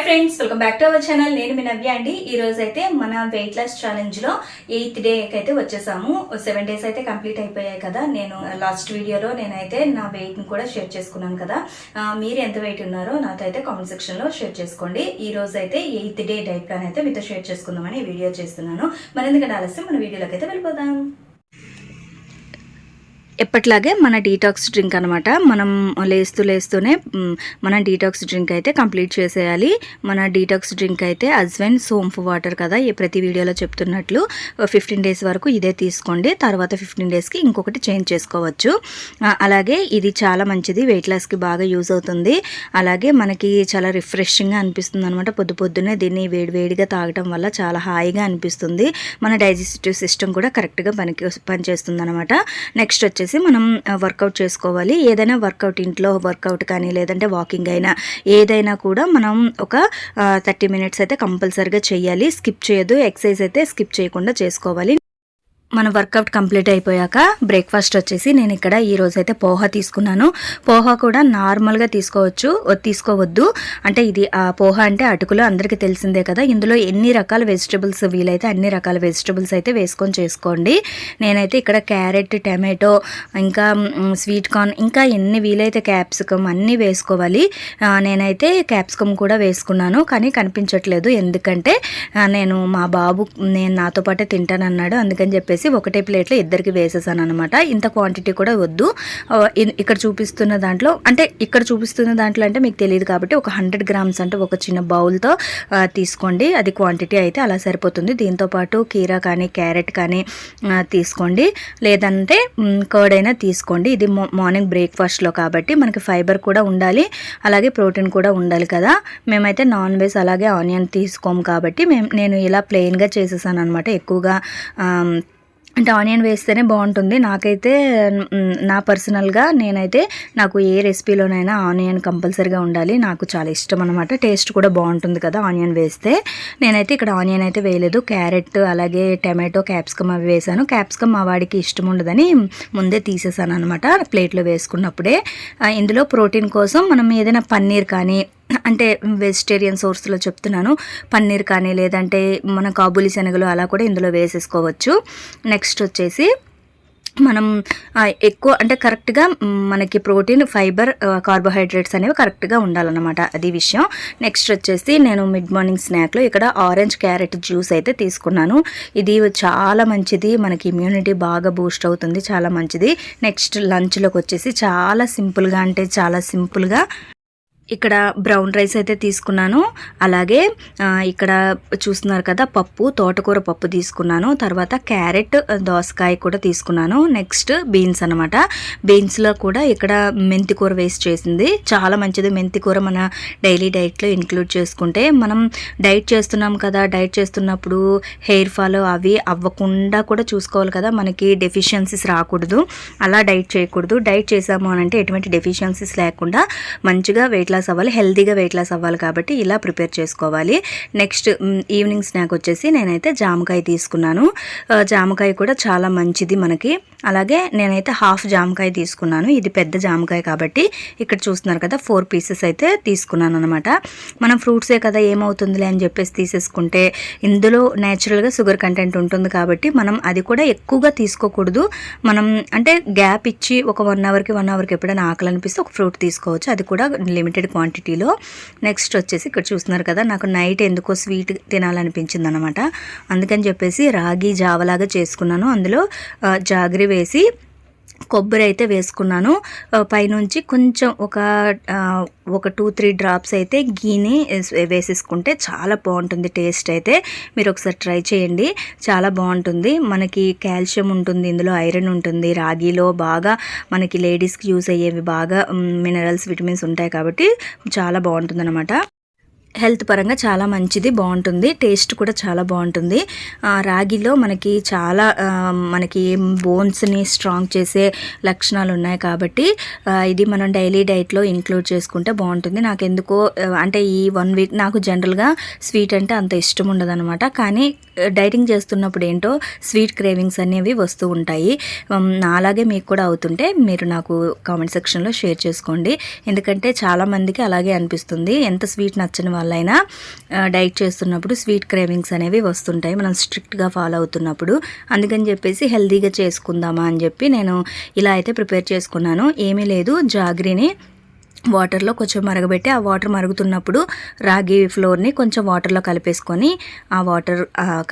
Friends, welcome back to our channel. నేను మీ నవ్య అండి. ఈ రోజు అయితే మన వెయిట్ లాస్ ఛాలెంజ్ లో 8th డే అయితే వచ్చేసాము. 7 days అయితే కంప్లీట్ అయిపోయాయి కదా. నేను లాస్ట్ వీడియోలో నేనైతే నా వెయిట్ ని కూడా షేర్ చేసుకున్నాను కదా. మీరు ఎంత వెయిట్ ఉన్నారో నాతో అయితే కామెంట్ సెక్షన్ లో షేర్ చేసుకోండి. ఈ రోజు అయితే 8th డే డైట్ ప్లాన్ అయితే మీతో షేర్ చేసుకుందామని ఈ వీడియో చేస్తున్నాను. మరి ఎందుకంటే ఆలస్యం మన వీడియోలోకి అయితే వెళ్ళిపోదాం. ఎప్పట్లాగే మన డీటాక్స్ డ్రింక్ అనమాట. మనం లేస్తూనే మన డీటాక్స్ డ్రింక్ అయితే కంప్లీట్ చేసేయాలి. మన డీటాక్స్ డ్రింక్ అయితే అజ్వైన్ సోంపు వాటర్ కదా, ప్రతి వీడియోలో చెప్తున్నట్లు 15 days వరకు ఇదే తీసుకోండి. తర్వాత 15 daysకి ఇంకొకటి చేంజ్ చేసుకోవచ్చు. అలాగే ఇది చాలా మంచిది, వెయిట్ లాస్కి బాగా యూజ్ అవుతుంది. అలాగే మనకి చాలా రిఫ్రెషింగ్గా అనిపిస్తుంది అనమాట. పొద్దున్నే దీన్ని వేడివేడిగా తాగటం వల్ల చాలా హాయిగా అనిపిస్తుంది. మన డైజెస్టివ్ సిస్టమ్ కూడా కరెక్ట్గా పనిచేస్తుంది అనమాట. నెక్స్ట్ వచ్చేసి మనం వర్కౌట్ చేసుకోవాలి. ఏదైనా వర్కౌట్, ఇంట్లో వర్కౌట్ కానీ లేదంటే వాకింగ్ అయినా ఏదైనా కూడా మనం ఒక 30 minutes అయితే కంపల్సరీగా చేయాలి. స్కిప్ చేయొద్దు. ఎక్సర్సైజ్ అయితే స్కిప్ చేయకుండా చేసుకోవాలి. మన వర్కౌట్ కంప్లీట్ అయిపోయాక బ్రేక్ఫాస్ట్ వచ్చేసి నేను ఇక్కడ ఈరోజు అయితే పోహా తీసుకున్నాను. పోహా కూడా నార్మల్గా తీసుకోవద్దు. అంటే ఇది పోహా అంటే అటుకులు అందరికీ తెలిసిందే కదా. ఇందులో ఎన్ని రకాల వెజిటబుల్స్ వీలైతే అన్ని రకాల వెజిటబుల్స్ అయితే వేసుకొని చేసుకోండి. నేనైతే ఇక్కడ క్యారెట్, టమాటో, ఇంకా స్వీట్ కార్న్, ఇంకా ఎన్ని వీలైతే క్యాప్సికమ్ అన్నీ వేసుకోవాలి. నేనైతే క్యాప్సికమ్ కూడా వేసుకున్నాను, కానీ కనిపించట్లేదు. ఎందుకంటే మా బాబు నాతో పాటే తింటానన్నాడు. అందుకని చెప్పేసి ఒకటే ప్లేట్లో ఇద్దరికి వేసేసాను అనమాట. ఇంత క్వాంటిటీ కూడా వద్దు. ఇక్కడ చూపిస్తున్న దాంట్లో అంటే మీకు తెలియదు కాబట్టి ఒక 100 grams అంటే ఒక చిన్న బౌల్తో తీసుకోండి. అది క్వాంటిటీ అయితే అలా సరిపోతుంది. దీంతోపాటు కీరా కానీ క్యారెట్ కానీ తీసుకోండి, లేదంటే కర్డ్ అయినా తీసుకోండి. ఇది మార్నింగ్ బ్రేక్ఫాస్ట్లో కాబట్టి మనకి ఫైబర్ కూడా ఉండాలి, అలాగే ప్రోటీన్ కూడా ఉండాలి కదా. మేమైతే నాన్ వెజ్ అలాగే ఆనియన్ తీసుకోము కాబట్టి నేను ఇలా ప్లెయిన్గా చేసేసాను అనమాట. ఎక్కువగా అంటే ఆనియన్ వేస్తేనే బాగుంటుంది. నాకైతే నా పర్సనల్గా నాకు ఏ రెసిపీలోనైనా ఆనియన్ కంపల్సరీగా ఉండాలి. నాకు చాలా ఇష్టం అనమాట. టేస్ట్ కూడా బాగుంటుంది కదా ఆనియన్ వేస్తే. నేనైతే ఇక్కడ ఆనియన్ అయితే వేయలేదు. క్యారెట్ అలాగే టమాటో, క్యాప్సికమ్ అవి వేసాను. క్యాప్సికమ్ మా వాడికి ఇష్టం ఉండదని ముందే తీసేసాను అనమాట ప్లేట్లో వేసుకున్నప్పుడే. ఇందులో ప్రోటీన్ కోసం మనం ఏదైనా పన్నీర్ కానీ, అంటే వెజిటేరియన్ సోర్స్లో చెప్తున్నాను, పన్నీర్ కానీ లేదంటే మన కాబూలి శనగలు అలా కూడా ఇందులో వేసేసుకోవచ్చు. నెక్స్ట్ వచ్చేసి మనం ఎక్కువ అంటే కరెక్ట్గా మనకి ప్రోటీన్, ఫైబర్, కార్బోహైడ్రేట్స్ అనేవి కరెక్ట్గా ఉండాలన్నమాట. అది విషయం. నెక్స్ట్ వచ్చేసి నేను మిడ్ మార్నింగ్ స్నాక్లో ఇక్కడ ఆరెంజ్ క్యారెట్ జ్యూస్ అయితే తీసుకున్నాను. ఇది చాలా మంచిది, మనకి ఇమ్యూనిటీ బాగా బూస్ట్ అవుతుంది, చాలా మంచిది. నెక్స్ట్ లంచ్లోకి వచ్చేసి చాలా సింపుల్గా ఇక్కడ బ్రౌన్ రైస్ అయితే తీసుకున్నాను. అలాగే ఇక్కడ చూస్తున్నారు కదా తోటకూర పప్పు తీసుకున్నాను. తర్వాత క్యారెట్, దోసకాయ కూడా తీసుకున్నాను. నెక్స్ట్ బీన్స్ అనమాట. బీన్స్లో కూడా ఇక్కడ మెంతికూర వేస్ట్ చేసింది, చాలా మంచిది. మెంతికూర మన డైలీ డైట్లో ఇంక్లూడ్ చేసుకుంటే, మనం డైట్ చేస్తున్నాం కదా, డైట్ చేస్తున్నప్పుడు హెయిర్ ఫాల్ అవి అవ్వకుండా కూడా చూసుకోవాలి కదా. మనకి డెఫిషియన్సీస్ రాకూడదు, అలా డైట్ చేయకూడదు. డైట్ చేసాము అని అంటే ఎటువంటి డెఫిషియన్సీస్ లేకుండా మంచిగా వెయిట్ లాస్ అవ్వాలి, హెల్తీగా వెయిట్ లాస్ అవ్వాలి కాబట్టి ఇలా ప్రిపేర్ చేసుకోవాలి. నెక్స్ట్ ఈవినింగ్ స్నాక్ వచ్చేసి నేనైతే జామకాయ తీసుకున్నాను. జామకాయ కూడా చాలా మంచిది మనకి. అలాగే నేనైతే హాఫ్ జామకాయ తీసుకున్నాను. ఇది పెద్ద జామకాయ కాబట్టి ఇక్కడ చూస్తున్నారు కదా 4 pieces అయితే తీసుకున్నాను అనమాట. మనం ఫ్రూట్సే కదా ఏమవుతుందిలే అని చెప్పేసి తీసేసుకుంటే ఇందులో న్యాచురల్గా షుగర్ కంటెంట్ ఉంటుంది కాబట్టి మనం అది కూడా ఎక్కువగా తీసుకోకూడదు. మనం అంటే గ్యాప్ ఇచ్చి ఒక 1 hourకి ఎప్పుడైనా ఆకలి అనిపిస్తే ఒక ఫ్రూట్ తీసుకోవచ్చు, అది కూడా లిమిటెడ్ క్వాంటిటీలో. నెక్స్ట్ వచ్చేసి ఇక్కడ చూస్తున్నారు కదా, నాకు నైట్ ఎందుకో స్వీట్ తినాలనిపించింది అనమాట. అందుకని చెప్పేసి రాగి జావలాగా చేసుకున్నాను. అందులో జాగరి వేసి కొబ్బరి అయితే వేసుకున్నాను. పైనుంచి కొంచెం ఒక 2-3 drops అయితే గీని వేసేసుకుంటే చాలా బాగుంటుంది టేస్ట్ అయితే. మీరు ఒకసారి ట్రై చేయండి, చాలా బాగుంటుంది. మనకి కాల్షియం ఉంటుంది, ఇందులో ఐరన్ ఉంటుంది. రాగిలో బాగా మనకి లేడీస్కి యూజ్ అయ్యేవి బాగా మినరల్స్, విటమిన్స్ ఉంటాయి కాబట్టి చాలా బాగుంటుంది అనమాట. హెల్త్ పరంగా చాలా మంచిది, బాగుంటుంది. టేస్ట్ కూడా చాలా బాగుంటుంది. రాగిలో మనకి బోన్స్ని స్ట్రాంగ్ చేసే లక్షణాలు ఉన్నాయి కాబట్టి ఇది మనం డైలీ డైట్లో ఇంక్లూడ్ చేసుకుంటే బాగుంటుంది. నాకు ఎందుకో అంటే ఈ 1 week నాకు జనరల్గా స్వీట్ అంటే అంత ఇష్టం ఉండదు అనమాట. కానీ డైటింగ్ చేస్తున్నప్పుడు ఏంటో స్వీట్ క్రేవింగ్స్ అనేవి వస్తూ ఉంటాయి. అలాగే మీకు కూడా అవుతుంటే మీరు నాకు కామెంట్ సెక్షన్లో షేర్ చేసుకోండి. ఎందుకంటే చాలామందికి అలాగే అనిపిస్తుంది. ఎంత స్వీట్ నచ్చని వాళ్ళైనా డైట్ చేస్తున్నప్పుడు స్వీట్ క్రేవింగ్స్ అనేవి వస్తుంటాయి మనం స్ట్రిక్ట్గా ఫాలో అవుతున్నప్పుడు. అందుకని చెప్పేసి హెల్తీగా చేసుకుందామా అని చెప్పి నేను ఇలా అయితే ప్రిపేర్ చేసుకున్నాను. ఏమీ లేదు, జాగ్రీని వాటర్లో కొంచెం మరగబెట్టి ఆ వాటర్ మరుగుతున్నప్పుడు రాగి ఫ్లోర్ని కొంచెం వాటర్లో కలిపేసుకొని ఆ వాటర్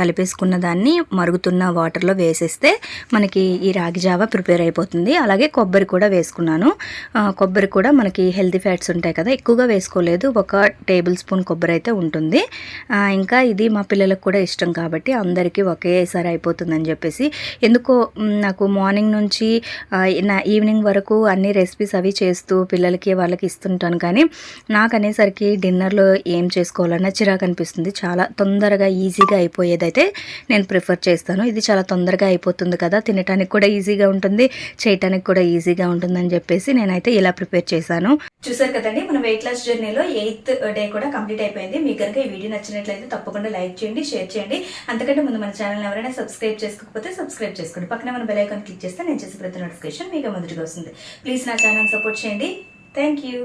కలిపేసుకున్న దాన్ని మరుగుతున్న వాటర్లో వేసేస్తే మనకి ఈ రాగి జావా ప్రిపేర్ అయిపోతుంది. అలాగే కొబ్బరి కూడా వేసుకున్నాను. కొబ్బరి కూడా మనకి హెల్తీ ఫ్యాట్స్ ఉంటాయి కదా, ఎక్కువగా వేసుకోలేదు, 1 టేబుల్ స్పూన్ కొబ్బరి అయితే ఉంటుంది. ఇంకా ఇది మా పిల్లలకు కూడా ఇష్టం కాబట్టి అందరికీ ఒకేసారి అయిపోతుందని చెప్పేసి ఎందుకో నాకు మార్నింగ్ నుంచి ఈవినింగ్ వరకు అన్ని రెసిపీస్ అవి చేస్తూ పిల్లలకి వాళ్ళకి ఇస్తుంటాను. కానీ నాకు అనేసరికి డిన్నర్లో ఏం చేసుకోవాలన్నా చిరాకు అనిపిస్తుంది. చాలా తొందరగా ఈజీగా అయిపోయేదైతే నేను ప్రిఫర్ చేస్తాను. ఇది చాలా తొందరగా అయిపోతుంది కదా, తినడానికి కూడా ఈజీగా ఉంటుంది, చేయటానికి కూడా ఈజీగా ఉంటుందని చెప్పేసి నేనైతే ఇలా ప్రిపేర్ చేశాను. చూసారు కదండి, మన వెయిట్ లాస్ జర్నీలో 8th డే కూడా కంప్లీట్ అయిపోయింది. మీకు కనుక ఈ వీడియో నచ్చినట్లయితే తప్పకుండా లైక్ చేయండి, షేర్ చేయండి. అంతకంటే ముందు మన ఛానల్ ఎవరైనా సబ్స్క్రైబ్ చేసుకోకపోతే సబ్స్క్రైబ్ చేసుకోండి. పక్కన మన బెల్ ఐకాన్ క్లిక్ చేస్తే నేను చేసే ప్రతి నోటిఫికేషన్ మీకు మొదటిగా వస్తుంది. ప్లీజ్ నా ఛానల్ సపోర్ట్ చేయండి. Thank you.